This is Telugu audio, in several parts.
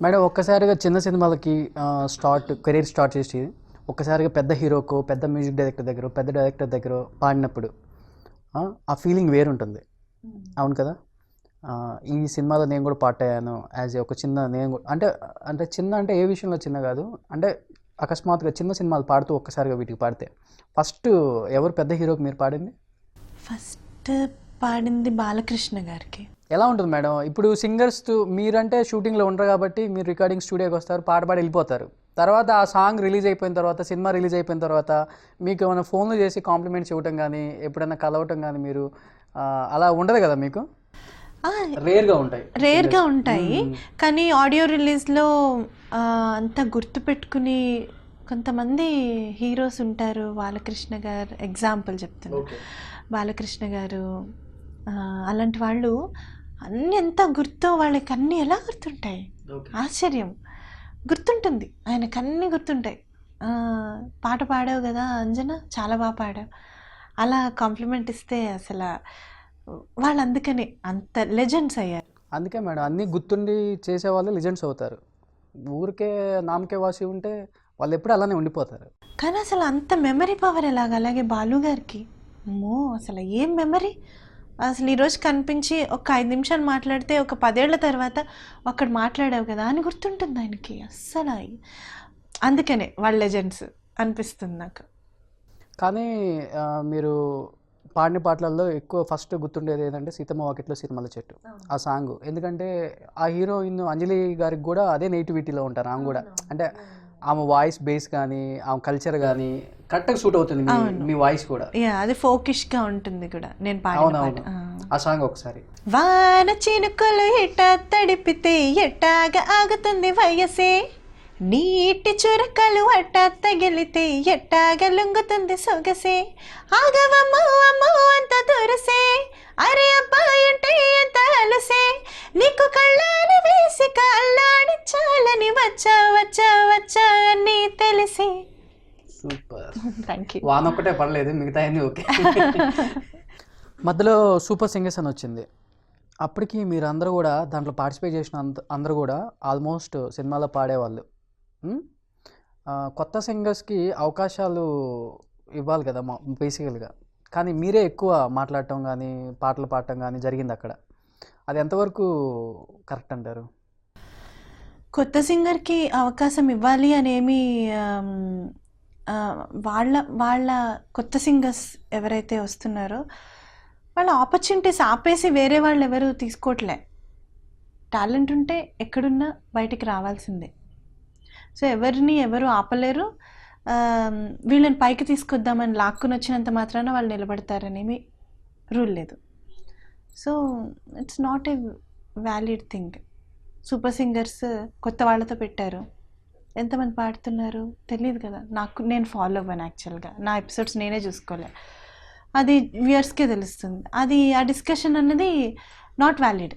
మేడం ఒక్కసారిగా చిన్న సినిమాలకి కెరీర్ స్టార్ట్ చేసి ఒక్కసారిగా పెద్ద హీరోకో పెద్ద మ్యూజిక్ డైరెక్టర్ దగ్గర పెద్ద డైరెక్టర్ దగ్గర పాడినప్పుడు ఆ ఫీలింగ్ వేరుంటుంది. అవును కదా. ఈ సినిమాలో నేను కూడా పార్ట్ అయ్యాను యాజ్ ఒక చిన్న నేను అంటే అంటే చిన్న అంటే ఏ విషయంలో చిన్న కాదు, అంటే అకస్మాత్తుగా చిన్న సినిమాలు పాడుతూ ఒక్కసారిగా వీటికి పాడితే ఫస్ట్ ఎవరు పెద్ద హీరోకి మీరు పాడింది? ఫస్ట్ పాడింది బాలకృష్ణ గారికి. ఎలా ఉంటుంది మేడం? ఇప్పుడు సింగర్స్ మీరంటే షూటింగ్లో ఉండరు కాబట్టి మీరు రికార్డింగ్ స్టూడియోకి వస్తారు, పాట పాడి వెళ్ళిపోతారు. తర్వాత ఆ సాంగ్ రిలీజ్ అయిపోయిన తర్వాత, సినిమా రిలీజ్ అయిపోయిన తర్వాత మీకు ఏమైనా ఫోన్లు చేసి కాంప్లిమెంట్స్ ఇవ్వటం కానీ, ఎప్పుడైనా కలవటం కానీ మీరు అలా ఉండదు కదా మీకు? రేర్గా ఉంటాయి. కానీ ఆడియో రిలీజ్లో అంతా గుర్తుపెట్టుకుని కొంతమంది హీరోస్ ఉంటారు. బాలకృష్ణ గారు ఎగ్జాంపుల్ చెప్తున్నారు. బాలకృష్ణ గారు అలాంటి వాళ్ళు అన్నీ ఎంత గుర్తో వాళ్ళకి అన్నీ ఎలా గుర్తుంటాయి? ఆశ్చర్యం. గుర్తుంటుంది, ఆయనకు అన్నీ గుర్తుంటాయి. పాట పాడావు కదా అంజన, చాలా బాగా పాడావు, అలా కాంప్లిమెంట్ ఇస్తే అసలు వాళ్ళు అందుకని అంత లెజెండ్స్ అయ్యారు. అందుకే మేడం అన్నీ గుర్తుండి చేసేవాళ్ళు లెజెండ్స్ అవుతారు. ఊరికే నామకే వాసి ఉంటే వాళ్ళు ఎప్పుడు అలానే ఉండిపోతారు. కానీ అసలు అంత మెమరీ పవర్ ఎలాగ? అలాగే బాలు గారికి అమ్మో అసలు ఏం మెమరీ! అసలు ఈరోజు కనిపించి ఒక 5 నిమిషాలు మాట్లాడితే ఒక 10 ఏళ్ల తర్వాత అక్కడ మాట్లాడావు కదా అని గుర్తుంటుంది ఆయనకి. అస్సలు అందుకనే వాళ్ళ లెజెండ్స్ అనిపిస్తుంది నాకు. కానీ మీరు పాడిన పాటలలో ఎక్కువ ఫస్ట్ గుర్తుండేది ఏంటంటే సీతమ్మ వాకిట్లో సిరిమల్ల చెట్టు, ఆ సాంగ్. ఎందుకంటే ఆ హీరోయిన్ అంజలి గారికి కూడా అదే నేటివిటీలో ఉంటారు. ఆమె కూడా అంటే ఆమె వాయిస్ బేస్ కానీ ఆమె కల్చర్ కానీ కరెక్ట్గా సూట్ అవుతుంది మీ వాయిస్ కూడా. అది ఫోకిష్గా ఉంటుంది కూడా నేను పాడిన పాట. ఆ సాంగ్ ఒకసారి. వాన చినుకులు ఎట్ట తడిపితే ఎట్టాగా ఆగుతుంది వయసే, నీటి చురకలు అట్ట తగిలితే ఎట్టాగా లొంగుతుంది సొగసే, ఆగవమ్మో అమ్మో అంత దొరసే, అరే అబ్బాయి అంటే ఎంత అలసే, నీకు కళ్ళాని వేసి కళ్ళాడించాలని వచ్చా వచ్చా వచ్చా అని తెలిసి. Super, thank you. వాన ఒక్కటే పడలేదు, మిగతా అన్నీ ఓకే. మధ్యలో సూపర్ సింగర్స్ అని వచ్చింది. అప్పటికి మీరు అందరూ కూడా దాంట్లో పార్టిసిపేట్ చేసిన అందరూ కూడా ఆల్మోస్ట్ సినిమాలో పాడేవాళ్ళు. కొత్త సింగర్స్కి అవకాశాలు ఇవ్వాలి కదా బేసికల్గా, కానీ మీరే ఎక్కువ మాట్లాడటం కానీ పాటలు పాడటం కానీ జరిగింది అక్కడ. అది ఎంతవరకు కరెక్ట్ అంటారు? కొత్త సింగర్కి అవకాశం ఇవ్వాలి అనేమి వాళ్ళ వాళ్ళ కొత్త సింగర్స్ ఎవరైతే వస్తున్నారో వాళ్ళ ఆపర్చునిటీస్ ఆపేసి వేరే వాళ్ళు ఎవరు తీసుకోవట్లే. టాలెంట్ ఉంటే ఎక్కడున్నా బయటికి రావాల్సిందే. సో ఎవరిని ఎవరు ఆపలేరు. వీళ్ళని పైకి తీసుకొద్దామని లాక్కుని వచ్చినంత మాత్రాన వాళ్ళు నిలబడతారనేమి రూల్ లేదు. So it's not a valid thing. Super singers కొత్త వాళ్ళతో పెట్టారు, ఎంతమంది పాడుతున్నారు తెలియదు కదా నాకు. నేను ఫాలో అవ్వను యాక్చువల్గా, నా ఎపిసోడ్స్ నేనే చూసుకోలే, అది వ్యూయర్స్కే తెలుస్తుంది. అది ఆ డిస్కషన్ అన్నది నాట్ వ్యాలిడ్.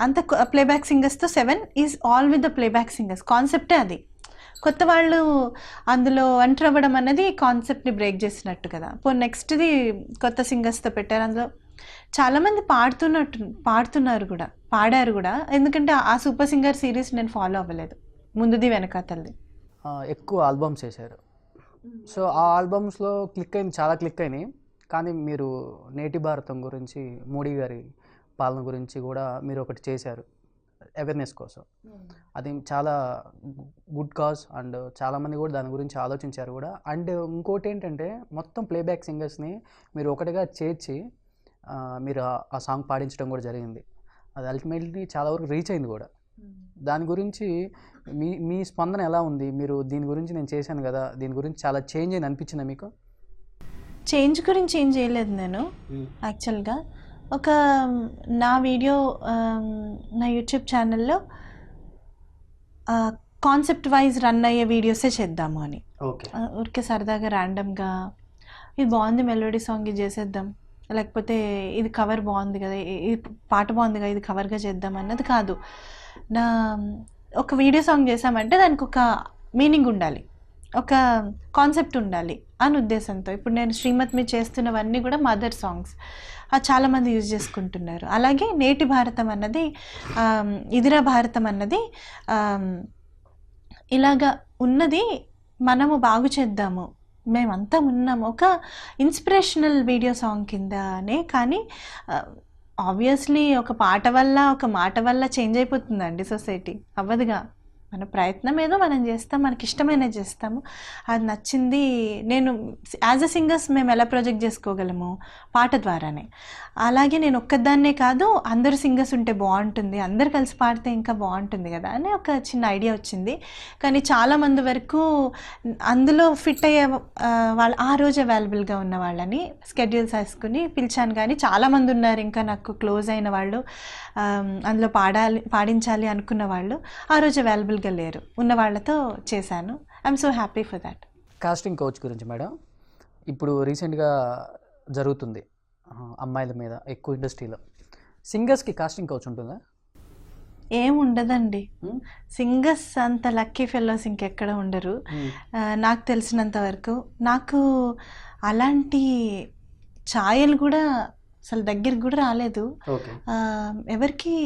అంత ప్లేబ్యాక్ సింగర్స్తో 7 is all with the playback singers కాన్సెప్టే అది. కొత్త వాళ్ళు అందులో ఎంటర్ అవ్వడం అన్నది కాన్సెప్ట్ని బ్రేక్ చేసినట్టు కదా. ఇప్పుడు నెక్స్ట్ది కొత్త సింగర్స్తో పెట్టారు, అందులో చాలామంది పాడుతున్నారు కూడా, పాడారు కూడా. ఎందుకంటే ఆ సూపర్ సింగర్ సిరీస్ నేను ఫాలో అవ్వలేదు, ముందుది వెనకాతల్ది. ఎక్కువ ఆల్బమ్స్ చేశారు. సో ఆ ఆల్బమ్స్లో చాలా క్లిక్ అయినాయి. కానీ మీరు నేటి భారతం గురించి, మోడీ గారి పాలన గురించి కూడా మీరు ఒకటి చేశారు అవేర్నెస్ కోసం. అది చాలా గుడ్ కాజ్ అండ్ చాలామంది కూడా దాని గురించి ఆలోచించారు కూడా. అండ్ ఇంకోటి ఏంటంటే మొత్తం ప్లేబ్యాక్ సింగర్స్ని మీరు ఒకటిగా చేర్చి మీరు ఆ సాంగ్ పాడించడం కూడా జరిగింది. అది అల్టిమేట్లీ చాలా వరకు రీచ్ అయింది కూడా. దాని గురించి మీ స్పందన ఎలా ఉంది? మీరు దీని గురించి నేను చేశాను కదా, దీని గురించి చాలా చేంజ్ అని అనిపించిందా మీకు? చేంజ్ గురించి ఏం చేయలేదు నేను యాక్చువల్గా. ఒక నా వీడియో నా యూట్యూబ్ ఛానల్లో కాన్సెప్ట్ వైజ్ రన్ అయ్యే వీడియోసే చేద్దాము అని, ఊరికే సరదాగా ర్యాండమ్గా ఇది బాగుంది మెలోడీ సాంగ్ ఇది చేసేద్దాం, లేకపోతే ఇది కవర్ బాగుంది కదా, ఇది పాట బాగుంది కదా ఇది కవర్గా చేద్దాం అన్నది కాదు. నా ఒక వీడియో సాంగ్ చేసామంటే దానికి ఒక మీనింగ్ ఉండాలి, ఒక కాన్సెప్ట్ ఉండాలి. అని ఉద్దేశంతో. ఇప్పుడు నేను శ్రీమత్ మీద చేస్తున్నవన్నీ కూడా మదర్ సాంగ్స్, అది చాలామంది యూజ్ చేసుకుంటున్నారు. అలాగే నేటి భారతం అన్నది, ఇదిరా భారతం అన్నది ఇలాగా ఉన్నది, మనము బాగు చేద్దాము, మేమంతా ఉన్నాము, ఒక ఇన్స్పిరేషనల్ వీడియో సాంగ్ కిందనే. కానీ ఆబ్వియస్లీ ఒక పాట వల్ల, ఒక మాట వల్ల చేంజ్ అయిపోతుందండి సొసైటీ? అవ్వదుగా. మన ప్రయత్నం ఏదో మనం చేస్తాం, మనకి ఇష్టమైనది చేస్తాము, అది నచ్చింది. నేను యాజ్ అ సింగర్స్ మేము ఎలా ప్రొజెక్ట్ చేసుకోగలము? పాట ద్వారానే. అలాగే నేను ఒక్కదాన్నే కాదు, అందరు సింగర్స్ ఉంటే బాగుంటుంది, అందరు కలిసి పాడితే ఇంకా బాగుంటుంది కదా అని ఒక చిన్న ఐడియా వచ్చింది. కానీ చాలామంది వరకు అందులో ఫిట్ అయ్యే వాళ్ళు ఆ రోజు అవైలబుల్గా ఉన్న వాళ్ళని స్కెడ్యూల్స్ వేసుకుని పిలిచాను. కానీ చాలామంది ఉన్నారు ఇంకా నాకు క్లోజ్ అయిన వాళ్ళు, అందులో పాడించాలి అనుకున్న వాళ్ళు ఆ రోజు అవైలబుల్గా లేరు. ఉన్న వాళ్ళతో చేశాను. I'm so happy for that. Casting couch గురించి మేడం, ఇప్పుడు రీసెంట్గా జరుగుతుంది అమ్మాయిల మీద ఎక్కువ ఇండస్ట్రీలో. సింగర్స్కి కాస్టింగ్ కోచ్ ఉంటుందా? ఏం ఉండదండి. సింగర్స్ అంత లక్కీ ఫెలోస్ ఇంకెక్కడ ఉండరు నాకు తెలిసినంత వరకు. నాకు అలాంటి ఛాయలు కూడా అసలు దగ్గరికి కూడా రాలేదు, ఎవరికి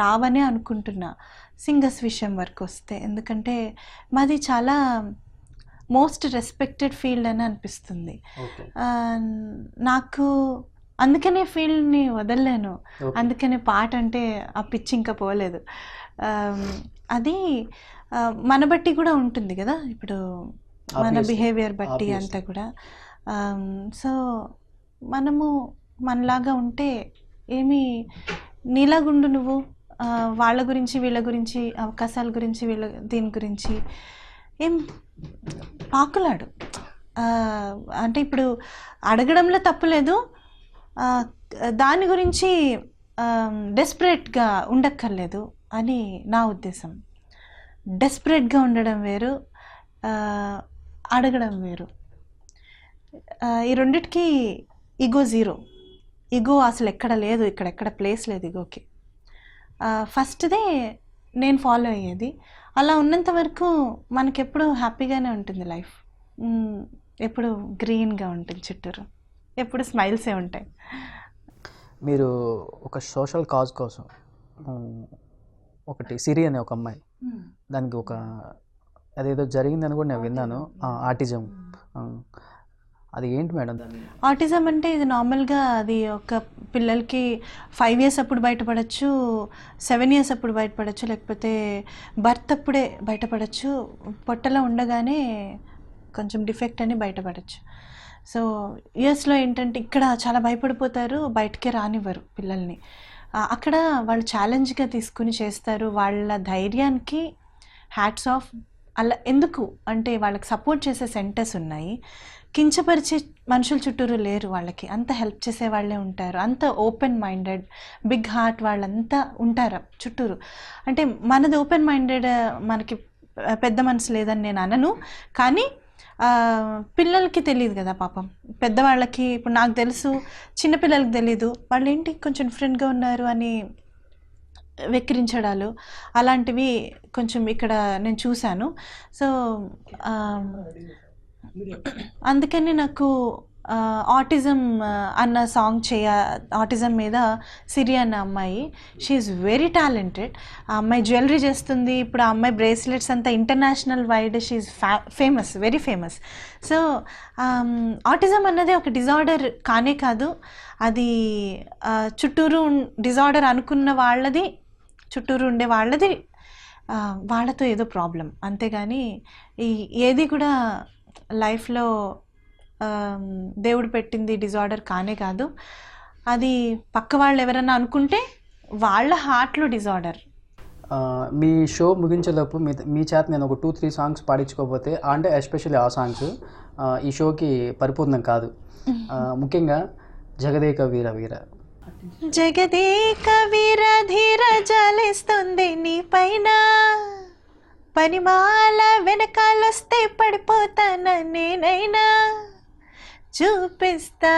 రావనే అనుకుంటున్నా సింగర్స్ విషయం వరకు వస్తే. ఎందుకంటే మాది చాలా మోస్ట్ రెస్పెక్టెడ్ ఫీల్డ్ అని అనిపిస్తుంది నాకు. అందుకనే ఫీల్డ్ని వదలలేను, అందుకనే పాట అంటే ఆ పిచ్చి ఇంకా పోలేదు. అది మన బట్టి కూడా ఉంటుంది కదా, ఇప్పుడు మన బిహేవియర్ బట్టి అంతా కూడా. సో మనము మనలాగా ఉంటే ఏమి, నీలాగుండు నువ్వు, వాళ్ళ గురించి వీళ్ళ గురించి, అవకాశాల గురించి వీళ్ళ దీని గురించి ఏం పాకులాడు. అంటే ఇప్పుడు అడగడంలో తప్పులేదు, దాని గురించి డెస్పరేట్గా ఉండక్కర్లేదు అని నా ఉద్దేశం. డెస్పరేట్గా ఉండడం వేరు, అడగడం వేరు. ఈ రెండిటికి ఈగో జీరో. ఈగో అసలు ఎక్కడ లేదు, ఇక్కడెక్కడ ప్లేస్ లేదు ఈగోకి. ఫస్ట్దే నేను ఫాలో అయ్యేది. అలా ఉన్నంత వరకు మనకెప్పుడు హ్యాపీగానే ఉంటుంది లైఫ్, ఎప్పుడు గ్రీన్గా ఉంటుంది చుట్టూరు, ఎప్పుడు స్మైల్సే ఉంటాయి. మీరు ఒక సోషల్ కాజ్ కోసం ఒకటి సిరి అనే ఒక అమ్మాయి, దానికి ఒక అదేదో జరిగిందని కూడా నేను విన్నాను, ఆటిజం. అది ఏంటి మేడం? ఆటిజం అంటే ఇది నార్మల్గా అది ఒక పిల్లలకి 5 years అప్పుడు బయటపడచ్చు, 7 years అప్పుడు బయటపడచ్చు, లేకపోతే బర్త్ అప్పుడే బయటపడచ్చు, పొట్టలో ఉండగానే కొంచెం డిఫెక్ట్ అని బయటపడచ్చు. సో యూఎస్లో ఏంటంటే ఇక్కడ చాలా భయపడిపోతారు, బయటకే రానివ్వరు పిల్లల్ని. అక్కడ వాళ్ళు ఛాలెంజ్గా తీసుకుని చేస్తారు. వాళ్ళ ధైర్యానికి హ్యాట్స్ ఆఫ్. అలా ఎందుకు అంటే వాళ్ళకి సపోర్ట్ చేసే సెంటర్స్ ఉన్నాయి, కించపరిచే మనుషులు చుట్టూరు లేరు, వాళ్ళకి అంత హెల్ప్ చేసే వాళ్ళే ఉంటారు, అంత ఓపెన్ మైండెడ్ బిగ్ హార్ట్ వాళ్ళంతా ఉంటారు చుట్టూరు. అంటే మనది ఓపెన్ మైండెడ్, మనకి పెద్ద మనసు లేదని నేను అనను, కానీ పిల్లలకి తెలియదు కదా పాపం. పెద్దవాళ్ళకి ఇప్పుడు నాకు తెలుసు, చిన్నపిల్లలకి తెలీదు, వాళ్ళు ఏంటి కొంచెం డిఫరెంట్గా ఉన్నారు అని వెక్కిరించడాలు అలాంటివి కొంచెం ఇక్కడ నేను చూశాను. సో అందుకని నాకు ఆటిజం అన్న సాంగ్ ఆటిజం మీద సిరి అన్న అమ్మాయి, షీ ఈజ్ వెరీ టాలెంటెడ్. ఆ అమ్మాయి జ్యువెలరీ చేస్తుంది, ఇప్పుడు ఆ అమ్మాయి బ్రేస్లెట్స్ అంతా international wide she is famous, very famous. So autism అన్నది ఒక డిజార్డర్ కానే కాదు, అది చుట్టూరు డిజార్డర్ అనుకున్న వాళ్ళది, చుట్టూరు ఉండే వాళ్ళది, వాళ్ళతో ఏదో ప్రాబ్లం, అంతేగాని ఏది కూడా లైఫ్లో దేవుడు పెట్టింది డిజార్డర్ కానే కాదు. అది పక్క వాళ్ళు ఎవరన్నా అనుకుంటే వాళ్ళ హార్ట్లో డిజార్డర్. మీ షో ముగించేలోపు మీ చేత నేను ఒక 2-3 సాంగ్స్ పాడించుకోకపోతే, అంటే ఎస్పెషల్లీ ఆ సాంగ్స్ ఈ షోకి పరిపూర్ణం కాదు. ముఖ్యంగా జగదేక వీర వీర. జగదేక వీర ధీర జలిస్తుంది నీ పైన, పనిమాల వెనకాలొస్తే పడిపోతానా నేనైనా, చూపిస్తా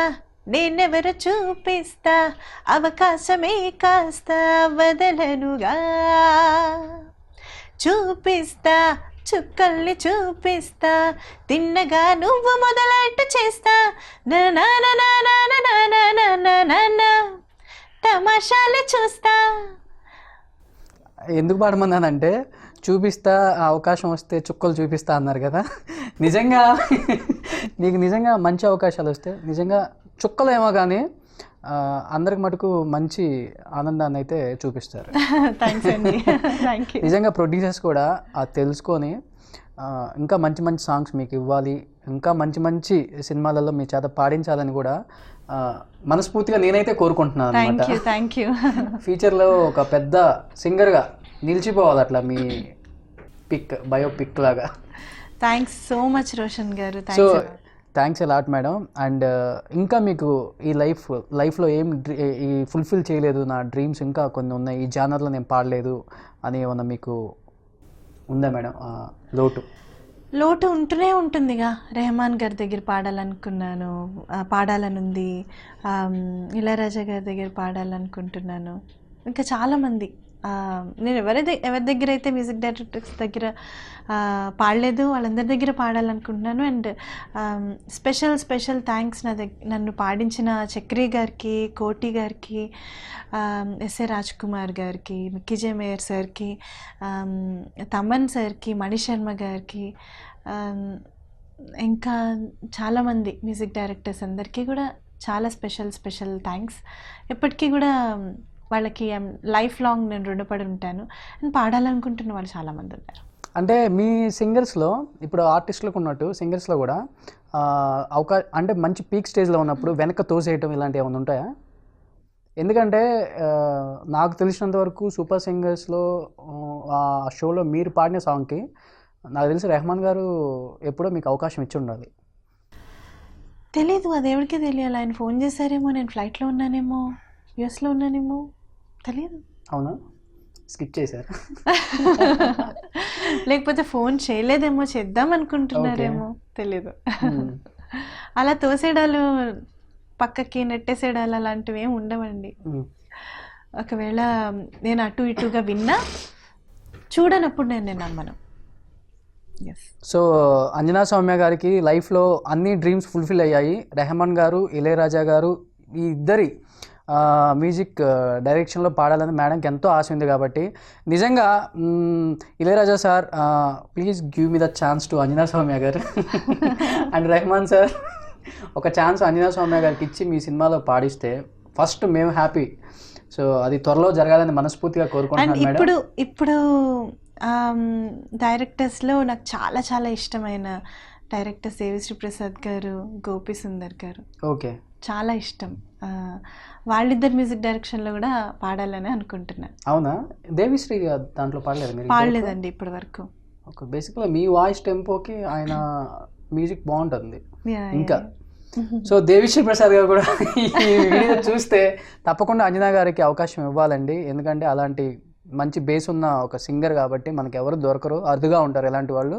నేనెవరు చూపిస్తా, అవకాశమే కాస్త వదలనుగా, చూపిస్తా చుక్కల్ని చూపిస్తా, తిన్నగా నువ్వు మొదలెట్టు చేస్తా, నా నా నా నా నా నా నా నా నా నా నా, తమాషాలు చూస్తా. ఎందుకు పాడమన్నానంటే చూపిస్తా, ఆ అవకాశం వస్తే చుక్కలు చూపిస్తా అన్నారు కదా. నిజంగా నీకు నిజంగా మంచి అవకాశాలు వస్తే నిజంగా చుక్కలు ఏమో కానీ అందరికి మటుకు మంచి ఆనందాన్ని అయితే చూపిస్తారు. థ్యాంక్స్ అండి. Thank you. నిజంగా ప్రొడ్యూసర్స్ కూడా అది తెలుసుకొని ఇంకా మంచి మంచి సాంగ్స్ మీకు ఇవ్వాలి, ఇంకా మంచి మంచి సినిమాలలో మీ చేత పాడించాలని కూడా మనస్ఫూర్తిగా నేనైతే కోరుకుంటున్నాను అనమాట. Thank you. ఫ్యూచర్లో ఒక పెద్ద సింగర్గా నిలిచిపోవాలి అట్లా మీ బయోపిక్ లాగా. థ్యాంక్స్ సో మచ్ రోషన్ గారు. So thanks a lot madam. And ఇంకా మీకు ఈ లైఫ్లో ఏం ఈ ఫుల్ఫిల్ చేయలేదు, నా డ్రీమ్స్ ఇంకా కొన్ని ఉన్నాయి, ఈ జానర్లో నేను పాడలేదు అని ఏమన్నా మీకు ఉందా మేడం లోటు ఉంటూనే ఉంటుందిగా. రెహమాన్ గారి దగ్గర పాడాలనుకున్నాను, పాడాలనుంది. ఇళయరాజా గారి దగ్గర పాడాలనుకుంటున్నాను. ఇంకా చాలామంది నేను ఎవరి దగ్గర అయితే మ్యూజిక్ డైరెక్టర్స్ దగ్గర పాడలేదు వాళ్ళందరి దగ్గర పాడాలనుకుంటున్నాను. అండ్ స్పెషల్ థ్యాంక్స్ నన్ను పాడించిన చక్రి గారికి, కోటి గారికి, ఎస్ఏ రాజ్ కుమార్ గారికి, మిక్కీ జే మేయర్ సార్కి, తమన్ సార్కి, మణిశర్మ గారికి, ఇంకా చాలామంది మ్యూజిక్ డైరెక్టర్స్ అందరికీ కూడా చాలా స్పెషల్ థ్యాంక్స్. ఎప్పటికీ కూడా వాళ్ళకి లైఫ్ లాంగ్ నేను రుణపడి ఉంటాను. అండ్ పాడాలనుకుంటున్న వాళ్ళు చాలామంది ఉన్నారు. అంటే మీ సింగర్స్లో ఇప్పుడు ఆర్టిస్టులకు ఉన్నట్టు సింగర్స్లో కూడా అంటే మంచి పీక్ స్టేజ్లో ఉన్నప్పుడు వెనక తోసేయటం ఇలాంటివి ఏమైనా ఉంటాయా? ఎందుకంటే నాకు తెలిసినంత వరకు సూపర్ సింగర్స్లో ఆ షోలో మీరు పాడిన సాంగ్కి నాకు తెలిసి రెహమాన్ గారు ఎప్పుడో మీకు అవకాశం ఇచ్చి ఉండాలి. తెలీదు, అది ఎవరికీ తెలియాలి. ఆయన ఫోన్ చేశారేమో, నేను ఫ్లైట్లో ఉన్నానేమో, యూఎస్లో ఉన్నానేమో, తెలియదు. అవునా? స్కిప్ చేశారు? లేకపోతే ఫోన్ చేయలేదేమో, చేద్దాం అనుకుంటున్నారేమో, తెలీదు. అలా తోసేడాలు, పక్కకి నెట్టేసేడాలు అలాంటివి ఏమి ఉండవండి. ఒకవేళ నేను అటు ఇటుగా విన్నా చూడనప్పుడు నేను నమ్మను. సో అంజనా సౌమ్య గారికి లైఫ్లో అన్ని డ్రీమ్స్ ఫుల్ఫిల్ అయ్యాయి. రెహమాన్ గారు, ఇళయరాజా గారు ఈ ఇద్దరి మ్యూజిక్ డైరెక్షన్లో పాడాలని మేడంకి ఎంతో ఆశ ఉంది. కాబట్టి నిజంగా Ilaiyaraaja sir please give me the chance to Anjana Soumya గారు అండ్ రెహమాన్ సార్ ఒక ఛాన్స్ అంజనా సౌమ్య గారికి ఇచ్చి మీ సినిమాలో పాడిస్తే ఫస్ట్ మేము హ్యాపీ. సో అది త్వరలో జరగాలని మనస్ఫూర్తిగా కోరుకుంటున్నాను మేడం. ఇప్పుడు డైరెక్టర్స్లో నాకు చాలా ఇష్టమైన డైరెక్టర్ దేవిశ్రీ ప్రసాద్ గారు, గోపి సుందర్ గారు. ఓకే, చాలా ఇష్టం. వాళ్ళిద్దరు మ్యూజిక్ డైరెక్షన్లో కూడా పాడాలని అనుకుంటున్నాను. అవునా? దేవిశ్రీ దాంట్లో పాడలేదు? పాడలేదండి ఇప్పటి వరకు. ఓకే, బేసిక్గా మీ వాయిస్ టెంపోకి ఆయన మ్యూజిక్ బాగుంటుంది ఇంకా. సో దేవిశ్రీ ప్రసాద్ గారు కూడా ఈ వీడియో చూస్తే తప్పకుండా అంజనా గారికి అవకాశం ఇవ్వాలండి. ఎందుకంటే అలాంటి మంచి బేస్ ఉన్న ఒక సింగర్ కాబట్టి మనకు ఎవరు దొరకరు, అరుదుగా ఉంటారు ఇలాంటి వాళ్ళు.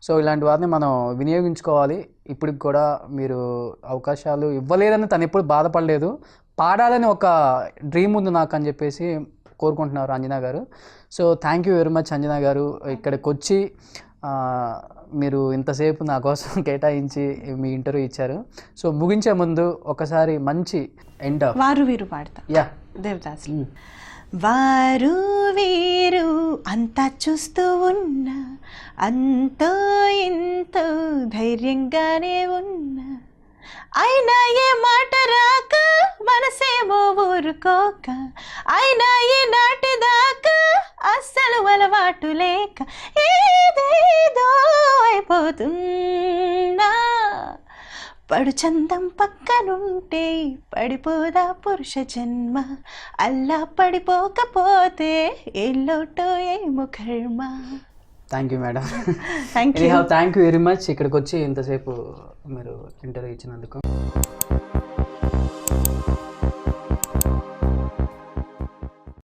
సో ఇలాంటి వారిని మనం వినియోగించుకోవాలి. ఇప్పటికి కూడా మీరు అవకాశాలు ఇవ్వలేదని తను ఎప్పుడు బాధపడలేదు, పాడాలని ఒక డ్రీమ్ ఉంది నాకు అని చెప్పేసి కోరుకుంటున్నారు అంజనా గారు. So thank you very much Anjana గారు, ఇక్కడికి వచ్చి మీరు ఇంతసేపు నా కోసం కేటాయించి మీ ఇంటర్వ్యూ ఇచ్చారు. సో ముగించే ముందు ఒకసారి మంచి ఎండ్ వారు వీరు పాడతా. యా, దేవదాస్. వారు వీరు అంతా చూస్తూ ఉన్నా, అంతో ఎంతో ధైర్యంగానే ఉన్నా, అయినా ఏ మాట రాక మనసేమో ఊరుకోక, అయినా ఈ నాటి దాకా అస్సలు అలవాటు లేక ఏదేదో అయిపోతున్నా, పడు చందం పక్కనుంటే పడిపోదా పురుష జన్మ, అల్లా పడిపోకపోతే ఏ లోటో ఏమో కర్మ. Thank you madam. Thank you very much ఇక్కడికి వచ్చి ఇంతసేపు మీరు ఇంటర్వ్యూ ఇచ్చినందుకు.